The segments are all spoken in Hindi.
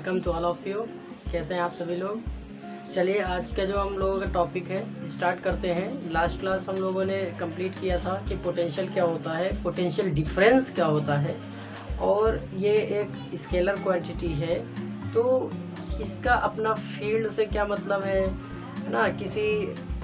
Welcome to all of you. कैसे हैं आप सभी लोग। चलिए आज का जो हम लोगों का टॉपिक है स्टार्ट करते हैं। लास्ट क्लास हम लोगों ने कंप्लीट किया था कि पोटेंशियल क्या होता है, पोटेंशियल डिफरेंस क्या होता है, और ये एक स्केलर क्वांटिटी है तो इसका अपना फील्ड से क्या मतलब है ना। किसी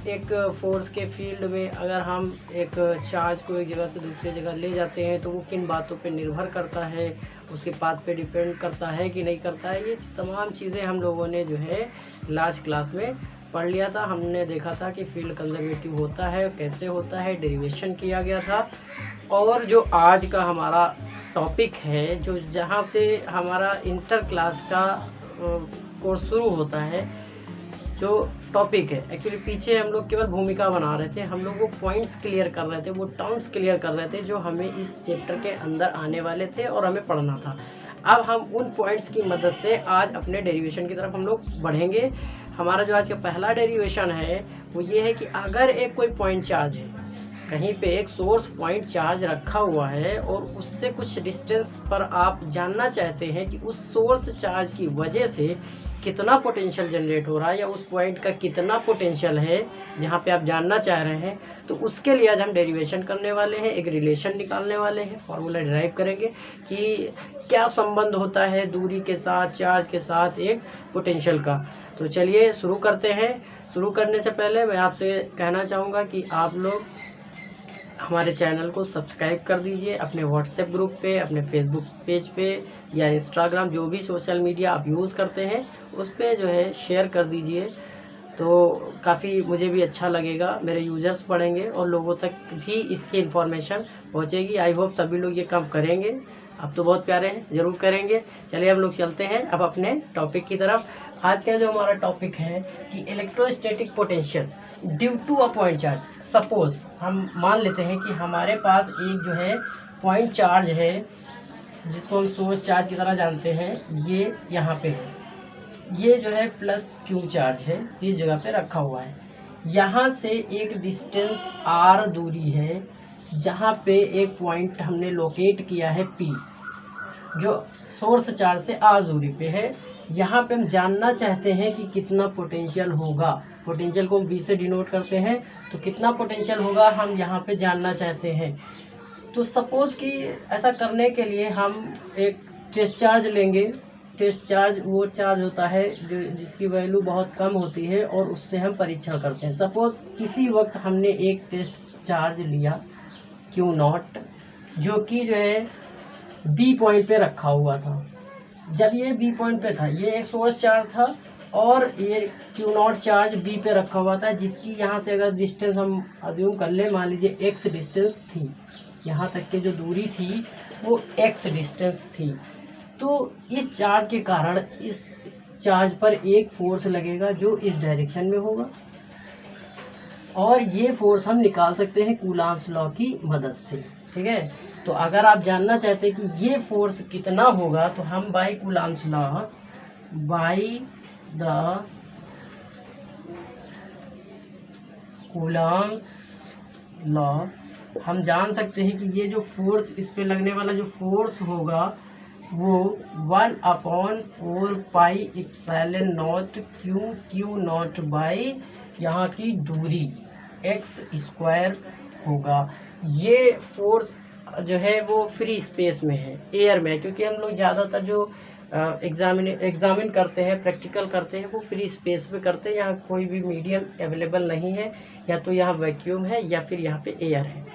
एक फोर्स के फील्ड में अगर हम एक चार्ज को एक जगह से दूसरी जगह ले जाते हैं तो वो किन बातों पे निर्भर करता है, उसके पाथ पे डिपेंड करता है कि नहीं करता है। ये तमाम चीज़ें हम लोगों ने जो है लास्ट क्लास में पढ़ लिया था। हमने देखा था कि फील्ड कंजर्वेटिव होता है, कैसे होता है, डेरिवेशन किया गया था। और जो आज का हमारा टॉपिक है, जो जहाँ से हमारा इंटर क्लास का कोर्स शुरू होता है, जो टॉपिक है एक्चुअली पीछे हम लोग केवल भूमिका बना रहे थे, हम लोग वो पॉइंट्स क्लियर कर रहे थे, वो टर्म्स क्लियर कर रहे थे जो हमें इस चैप्टर के अंदर आने वाले थे और हमें पढ़ना था। अब हम उन पॉइंट्स की मदद से आज अपने डेरिवेशन की तरफ हम लोग बढ़ेंगे। हमारा जो आज का पहला डेरिवेशन है वो ये है कि अगर एक कोई पॉइंट चार्ज है, कहीं पे एक सोर्स पॉइंट चार्ज रखा हुआ है और उससे कुछ डिस्टेंस पर आप जानना चाहते हैं कि उस सोर्स चार्ज की वजह से कितना पोटेंशियल जनरेट हो रहा है या उस पॉइंट का कितना पोटेंशियल है जहाँ पे आप जानना चाह रहे हैं, तो उसके लिए आज हम डेरिवेशन करने वाले हैं, एक रिलेशन निकालने वाले हैं, फार्मूला डिराइव करेंगे कि क्या संबंध होता है दूरी के साथ, चार्ज के साथ एक पोटेंशियल का। तो चलिए शुरू करते हैं। शुरू करने से पहले मैं आपसे कहना चाहूँगा कि आप लोग हमारे चैनल को सब्सक्राइब कर दीजिए, अपने व्हाट्सएप ग्रुप पे, अपने फेसबुक पेज पे या इंस्टाग्राम, जो भी सोशल मीडिया आप यूज़ करते हैं उस पे जो है शेयर कर दीजिए। तो काफ़ी मुझे भी अच्छा लगेगा, मेरे यूज़र्स बढ़ेंगे और लोगों तक भी इसकी इन्फॉर्मेशन पहुंचेगी। आई होप सभी लोग ये काम करेंगे। आप तो बहुत प्यारे हैं, ज़रूर करेंगे। चलिए हम लोग चलते हैं अब अपने टॉपिक की तरफ। आज का जो हमारा टॉपिक है कि electrostatic potential due to a point charge. Suppose हम मान लेते हैं कि हमारे पास एक जो है पॉइंट चार्ज है जिसको हम सोर्स चार्ज की तरह जानते हैं, ये यहाँ पे है, ये जो है प्लस क्यू चार्ज है, इस जगह पे रखा हुआ है। यहाँ से एक डिस्टेंस r दूरी है जहाँ पे एक पॉइंट हमने लोकेट किया है P, जो सोर्स चार्ज से r दूरी पे है। यहाँ पे हम जानना चाहते हैं कि कितना पोटेंशियल होगा। पोटेंशियल को हम V से डिनोट करते हैं, तो कितना पोटेंशियल होगा हम यहाँ पे जानना चाहते हैं। तो सपोज कि ऐसा करने के लिए हम एक टेस्ट चार्ज लेंगे। टेस्ट चार्ज वो चार्ज होता है जो जिसकी वैल्यू बहुत कम होती है और उससे हम परीक्षण करते हैं। सपोज किसी वक्त हमने एक टेस्ट चार्ज लिया Q0, जो कि जो है B पॉइंट पे रखा हुआ था। जब ये B पॉइंट पे था, ये एक सोर्स चार्ज था और ये Q0 चार्ज B पे रखा हुआ था, जिसकी यहाँ से अगर डिस्टेंस हम अज्यूम कर ले, मान लीजिए x डिस्टेंस थी, यहाँ तक की जो दूरी थी वो x डिस्टेंस थी। तो इस चार्ज के कारण इस चार्ज पर एक फोर्स लगेगा जो इस डायरेक्शन में होगा, और ये फोर्स हम निकाल सकते हैं कूलॉम्स लॉ की मदद से। ठीक है, तो अगर आप जानना चाहते हैं कि ये फोर्स कितना होगा तो हम by Coulomb's law, by the Coulomb's law हम जान सकते हैं कि ये जो फोर्स, इस पे लगने वाला जो फोर्स होगा वो 1/4 pi epsilon not Q naught by यहाँ की दूरी x² होगा। ये फोर्स जो है वो फ्री स्पेस में है, एयर में, क्योंकि हम लोग ज़्यादातर जो एग्जामिन करते हैं, प्रैक्टिकल करते हैं, वो फ्री स्पेस पे करते हैं। यहाँ कोई भी मीडियम अवेलेबल नहीं है, या तो यहाँ वैक्यूम है या फिर यहाँ पे एयर है।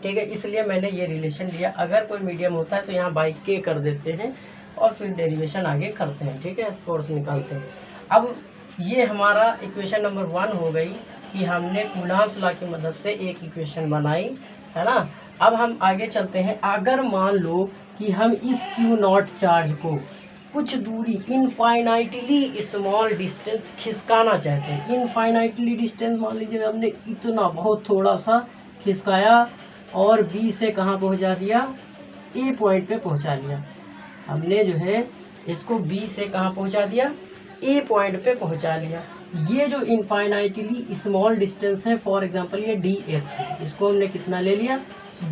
ठीक है, इसलिए मैंने ये रिलेशन लिया। अगर कोई मीडियम होता है तो यहाँ बाई के कर देते हैं और फिर डेरिवेशन आगे करते हैं। ठीक है, फोर्स निकालते हैं। अब ये हमारा इक्वेशन नंबर 1 हो गई कि हमने कूलॉम्स लॉ की मदद से एक इक्वेशन बनाई, है ना। अब हम आगे चलते हैं। अगर मान लो कि हम इस Q0 चार्ज को कुछ दूरी, इनफाइनाइटली स्मॉल डिस्टेंस खिसकाना चाहते हैं। इनफाइनाइटली डिस्टेंस मान लीजिए हमने इतना बहुत थोड़ा सा खिसकाया और B से कहाँ पहुँचा दिया, A पॉइंट पे पहुँचा दिया। हमने जो है इसको B से कहाँ पहुँचा दिया, A पॉइंट पे पहुँचा लिया। ये जो इनफाइनाइटली स्मॉल डिस्टेंस है, फॉर एग्जांपल ये dx, इसको हमने कितना ले लिया,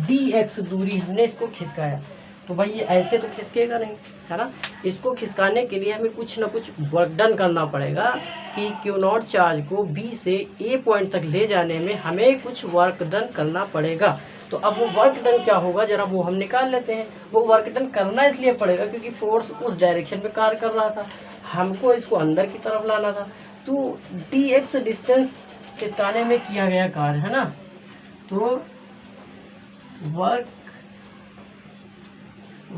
dx दूरी हमने इसको खिसकाया। तो भाई ये ऐसे तो खिसकेगा नहीं, है ना। इसको खिसकाने के लिए हमें कुछ ना कुछ वर्क डन करना पड़ेगा कि क्यू नॉट चार्ज को बी से ए पॉइंट तक ले जाने में हमें कुछ वर्क डन करना पड़ेगा। तो अब वो वर्क डन क्या होगा जरा वो हम निकाल लेते हैं। वो वर्क डन करना इसलिए पड़ेगा क्योंकि फोर्स उस डायरेक्शन में कार्य कर रहा था, हमको इसको अंदर की तरफ लाना था। तो डी एक्स डिस्टेंस खिसकाने में किया गया कार्य, है ना। तो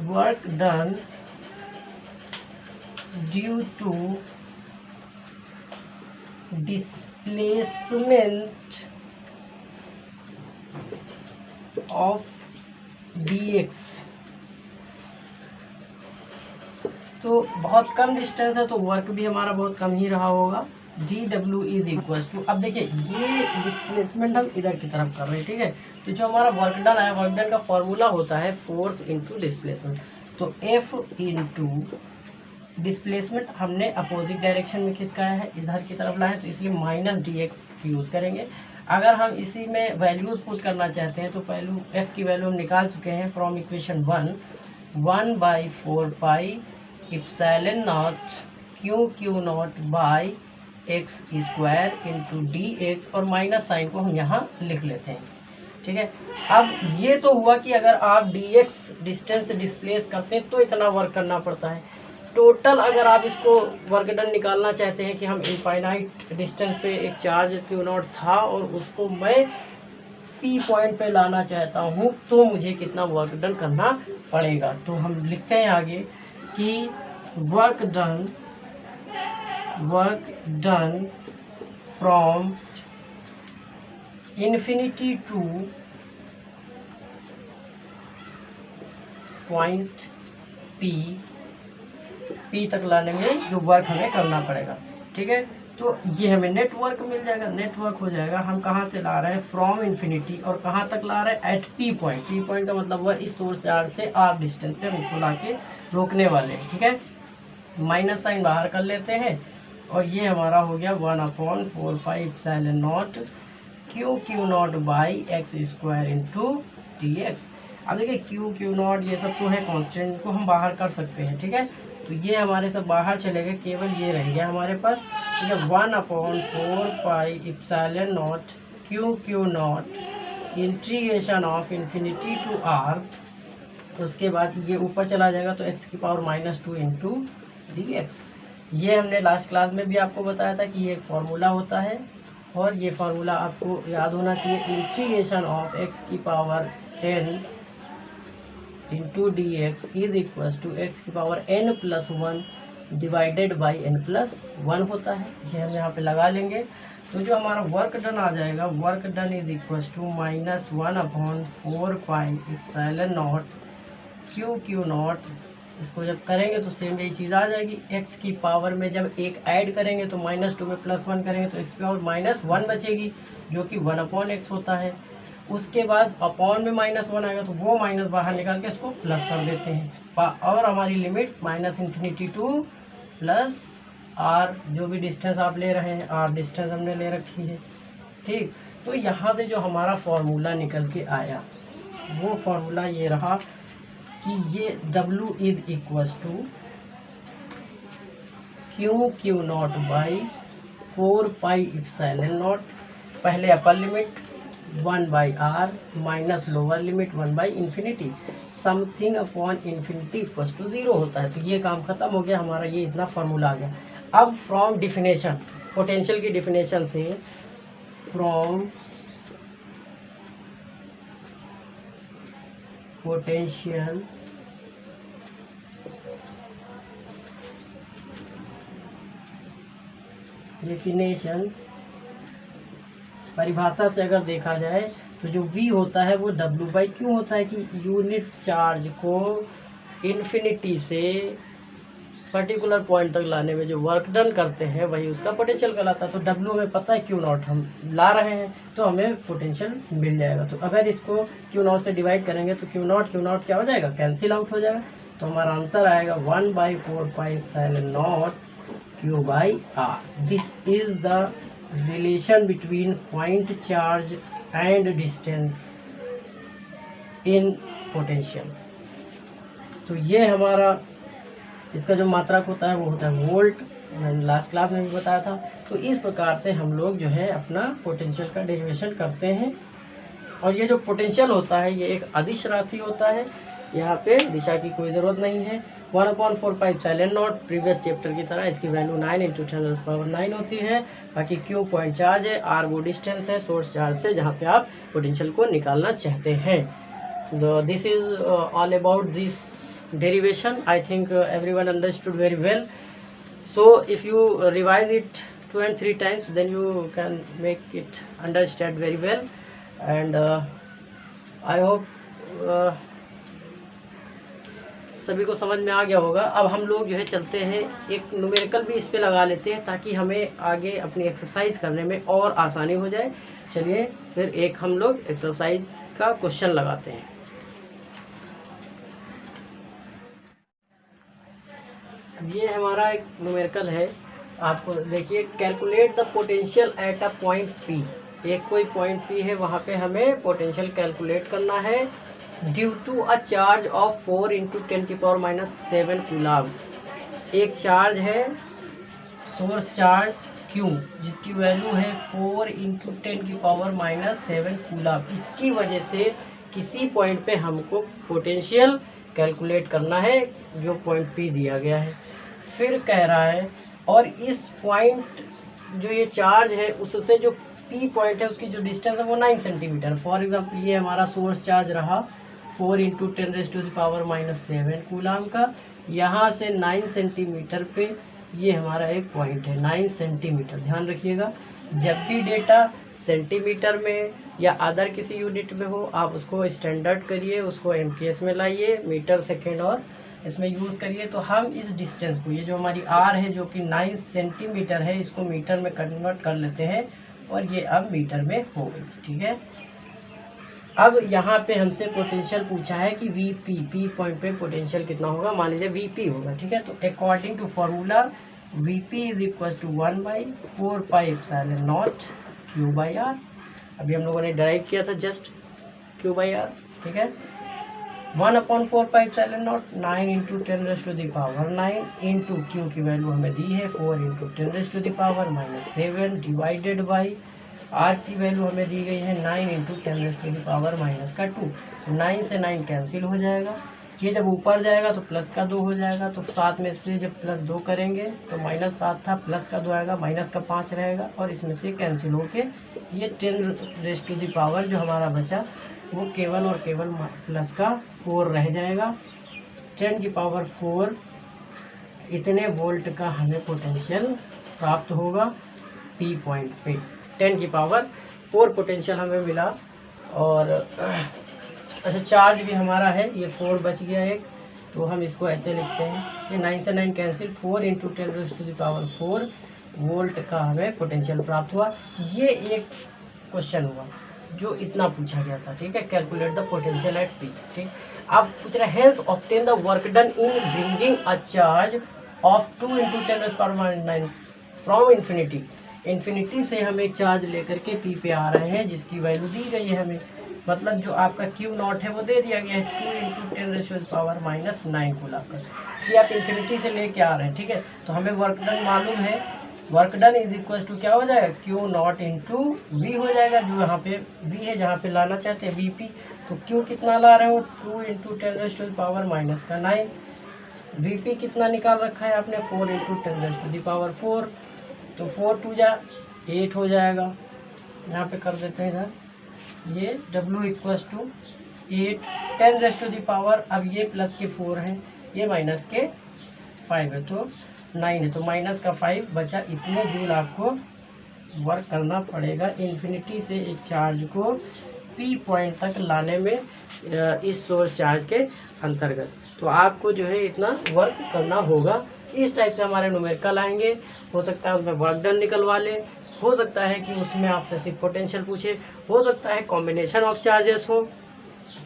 work done due to displacement of dx, तो बहुत कम डिस्टेंस है तो वर्क भी हमारा बहुत कम ही रहा होगा। dw इज इक्वल टू, अब देखिए ये डिस्प्लेसमेंट हम इधर की तरफ कर रहे हैं, ठीक है। तो जो हमारा वर्क डन है, वर्क डन का फॉर्मूला होता है फोर्स इनटू डिस्प्लेसमेंट। तो F इनटू डिस्प्लेसमेंट हमने अपोजिट डायरेक्शन में खिसकाया है, इधर की तरफ लाए, तो इसलिए माइनस dx यूज़ करेंगे। अगर हम इसी में वैल्यूज पुट करना चाहते हैं तो पहलू F की वैल्यू हम निकाल चुके हैं from equation 1/4 pi epsilon naught Q naught by x square into d x, और माइनस साइन को हम यहाँ लिख लेते हैं, ठीक है। अब ये तो हुआ कि अगर आप डी एक्स डिस्टेंस डिस्प्लेस करते हैं तो इतना वर्क करना पड़ता है। टोटल अगर आप इसको वर्क डन निकालना चाहते हैं कि हम इनफाइनाइट डिस्टेंस पे एक चार्ज क्यू नॉट था और उसको मैं पी पॉइंट पे लाना चाहता हूँ, तो मुझे कितना वर्क डन करना पड़ेगा। तो हम लिखते हैं आगे कि work done from infinity two point P तक लाने में जो वर्क हमें करना पड़ेगा, ठीक है। तो ये हमें नेटवर्क मिल जाएगा, नेटवर्क हो जाएगा। हम कहाँ से ला रहे हैं, फ्रॉम इन्फिनिटी, और कहाँ तक ला रहे हैं, at P point. P point का मतलब हुआ इस सोर्स चार्ज से आर डिस्टेंस पे हम इसको ला के रोकने वाले हैं, ठीक है। माइनस साइन बाहर कर लेते हैं और ये हमारा हो गया 1/4 pi epsilon naught Q naught by x square into d x. अब देखिए क्यू नॉट ये सब तो है कांस्टेंट, को हम बाहर कर सकते हैं, ठीक है। तो ये हमारे सब बाहर चले गए, केवल ये रह गया हमारे पास, ठीक है। 1/4 pi epsilon naught Q naught integration of infinity to R, उसके बाद ये ऊपर चला जाएगा तो एक्स की पावर -2 इंटू डी एक्स। ये हमने लास्ट क्लास में भी आपको बताया था कि ये एक फार्मूला होता है, और ये फार्मूला आपको याद होना चाहिए। इंटीग्रेशन ऑफ एक्स की power n into d x is equal to x की power n+1 divided by n+1 होता है। ये हम यहाँ पे लगा लेंगे। तो जो हमारा वर्क डन आ जाएगा, work done is equal to -1/4 pi epsilon naught Q naught. इसको जब करेंगे तो सेम यही चीज़ आ जाएगी। एक्स की पावर में जब एक ऐड करेंगे तो -2 में +1 करेंगे तो एक्स की पावर -1 बचेगी, जो कि 1/x होता है। उसके बाद अपॉन में -1 आएगा तो वो माइनस बाहर निकाल के इसको प्लस कर देते हैं, और हमारी limit -minus infinity to plus R, जो भी डिस्टेंस आप ले रहे हैं, आर डिस्टेंस हमने ले रखी है, ठीक। तो यहाँ से जो हमारा फॉर्मूला निकल के आया वो फॉर्मूला ये रहा कि ये W is equal to Q naught by 4 pi epsilon naught, पहले upper limit 1/r minus lower limit 1/इन्फिनिटी, something upon infinity equal to 0 होता है। तो ये काम खत्म हो गया हमारा, ये इतना फार्मूला आ गया। अब फ्रॉम डिफिनेशन, पोटेंशियल की डिफिनेशन से, फ्रॉम पोटेंशियल डेफिनेशन, परिभाषा से अगर देखा जाए तो जो V होता है वो W/Q होता है, कि यूनिट चार्ज को इन्फिनिटी से पर्टिकुलर पॉइंट तक लाने में जो वर्क डन करते हैं वही उसका पोटेंशियल कहलाता है। तो W हमें पता है, Q0 हम ला रहे हैं तो हमें पोटेंशियल मिल जाएगा। तो अगर इसको Q0 से डिवाइड करेंगे तो Q0 क्या हो जाएगा, कैंसिल आउट हो जाएगा। तो हमारा आंसर आएगा 1/4 pi epsilon naught Q/r। This is the relation between point charge and distance in potential। तो ये हमारा इसका जो मात्रक होता है वो होता है वोल्ट, मैंने लास्ट क्लास में भी बताया था। तो इस प्रकार से हम लोग जो है अपना पोटेंशियल का डेरिवेशन करते हैं। और ये जो पोटेंशियल होता है ये एक अदिश राशि होता है, यहाँ पे दिशा की कोई ज़रूरत नहीं है। 1/4 एप्सिलॉन नॉट, प्रीवियस चैप्टर की तरह इसकी वैल्यू 9 × 10⁻⁹ होती है। बाकी क्यू पॉइंट चार्ज है, आर वो डिस्टेंस है सोर्स चार्ज से जहाँ पे आप पोटेंशियल को निकालना चाहते हैं। This is all about this derivation. I think everyone understood very well. So if you revise it 2 and 3 times, then you can make it understand very well. And I hope सभी को समझ में आ गया होगा। अब हम लोग जो है चलते हैं, एक न्यूमेरिकल भी इस पे लगा लेते हैं ताकि हमें आगे अपनी एक्सरसाइज करने में और आसानी हो जाए। चलिए फिर एक हम लोग एक्सरसाइज का क्वेश्चन लगाते हैं। ये हमारा एक न्यूमेरिकल है, आपको देखिए, calculate the potential at a point P. एक कोई पॉइंट पी है, वहाँ पे हमें पोटेंशियल कैलकुलेट करना है। Due to a charge of 4 × 10⁻⁷ coulomb. एक चार्ज है, सोर्स चार्ज Q, जिसकी वैल्यू है 4 × 10⁻⁷ कूलम। इसकी वजह से किसी पॉइंट पे हमको पोटेंशियल कैलकुलेट करना है जो पॉइंट P दिया गया है। फिर कह रहा है, और इस पॉइंट जो ये चार्ज है उससे जो P पॉइंट है उसकी जो डिस्टेंस है वो 9 सेंटीमीटर। फॉर एग्जांपल ये हमारा सोर्स चार्ज रहा 4 × 10⁻⁷ कूलम का। यहाँ से 9 सेंटीमीटर पे ये हमारा एक पॉइंट है, 9 सेंटीमीटर। ध्यान रखिएगा, जब भी डेटा सेंटीमीटर में या अदर किसी यूनिट में हो आप उसको स्टैंडर्ड करिए, उसको MKS में लाइए, मीटर सेकेंड और इसमें यूज़ करिए। तो हम इस डिस्टेंस को, ये जो हमारी R है जो कि 9 सेंटीमीटर है, इसको मीटर में कन्वर्ट कर लेते हैं और ये अब मीटर में हो गई। ठीक है, अब यहाँ पे हमसे पोटेंशियल पूछा है कि P पॉइंट पे पोटेंशियल कितना होगा। मान लीजिए VP होगा। ठीक है, तो according to formula VP = 1/4πε0 Q/R। अभी हम लोगों ने ड्राइव किया था जस्ट Q/R। ठीक है, 1/4πε0 9 × 10⁹ इंटू Q की वैल्यू हमें दी है 4 × 10⁻⁷ डिवाइडेड बाई R की वैल्यू हमें दी गई है 9 × 10⁻⁻²। तो 9 से 9 कैंसिल हो जाएगा। ये जब ऊपर जाएगा तो प्लस का 2 हो जाएगा, तो 7 में से जब +2 करेंगे तो -7 था, प्लस का 2 आएगा, माइनस का 5 रहेगा और इसमें से कैंसिल होके ये 10⁻⁴ जो हमारा बचा वो केवल और केवल प्लस का 4 रह जाएगा। 10⁴ इतने वोल्ट का हमें पोटेंशियल प्राप्त होगा P पॉइंट पे। 10⁴ पोटेंशियल हमें मिला। और अच्छा, चार्ज भी हमारा है, ये 4 बच गया एक, तो हम इसको ऐसे लिखते हैं, ये 9 से 9 कैंसिल, 4 × 10⁴ वोल्ट का हमें पोटेंशियल प्राप्त हुआ। ये एक क्वेश्चन हुआ जो इतना पूछा गया था। ठीक है, calculate the potential at P। ठीक, अब पूछ रहे hence obtain the work done in bringing a charge of 2 × 10⁻⁹ from infinity. Infinity से हम एक चार्ज लेकर के P पे आ रहे हैं जिसकी वैल्यू दी गई है हमें, मतलब जो आपका Q0 है वो दे दिया गया है 2 × 10⁻⁹ कूलम का। ये आप इन्फिनिटी से लेके आ रहे हैं। ठीक है, तो हमें वर्क डन मालूम है, वर्क डन = क्या हो जाएगा, Q0 × V हो जाएगा, जो यहाँ पे V है जहाँ पे लाना चाहते हैं VP। तो Q कितना ला रहे हो, 2 × 10⁻⁻9। VP कितना निकाल रखा है आपने, 4 × 10⁻⁴। तो 4 2 जा 8 हो जाएगा। यहाँ पे कर देते हैं इधर, ये W = 8 10⁻⁴। अब ये प्लस के 4 है, ये माइनस के 5 है, तो 9 है, तो माइनस का 5 बचा। इतने जूल आपको वर्क करना पड़ेगा इन्फिनिटी से एक चार्ज को P पॉइंट तक लाने में, इस सोर्स चार्ज के अंतर्गत। तो आपको जो है इतना वर्क करना होगा। इस टाइप से हमारे न्यूमेरिकल आएंगे। हो सकता है उसमें वर्क डन निकलवा ले, हो सकता है कि उसमें आपसे सिर्फ पोटेंशियल पूछे, हो सकता है कॉम्बिनेशन ऑफ चार्जेस हो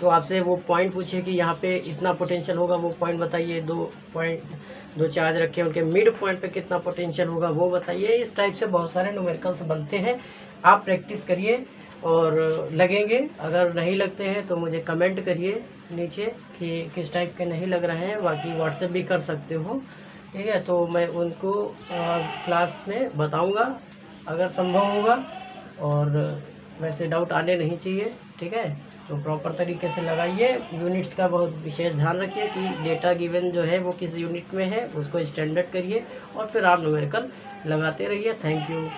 तो आपसे वो पॉइंट पूछे कि यहाँ पे इतना पोटेंशियल होगा, वो पॉइंट बताइए। 2 चार्ज रखे उनके मिड पॉइंट पे कितना पोटेंशियल होगा वो बताइए। इस टाइप से बहुत सारे न्यूमेरिकल्स बनते हैं। आप प्रैक्टिस करिए और लगेंगे। अगर नहीं लगते हैं तो मुझे कमेंट करिए नीचे कि किस टाइप के नहीं लग रहे हैं। बाकी व्हाट्सएप भी कर सकते हो, ठीक है। तो मैं उनको क्लास में बताऊंगा अगर संभव होगा, और वैसे डाउट आने नहीं चाहिए, ठीक है। तो प्रॉपर तरीके से लगाइए। यूनिट्स का बहुत विशेष ध्यान रखिए कि डेटा गिवन जो है वो किस यूनिट में है, उसको स्टैंडर्ड करिए और फिर आप न्यूमेरिकल लगाते रहिए। Thank you.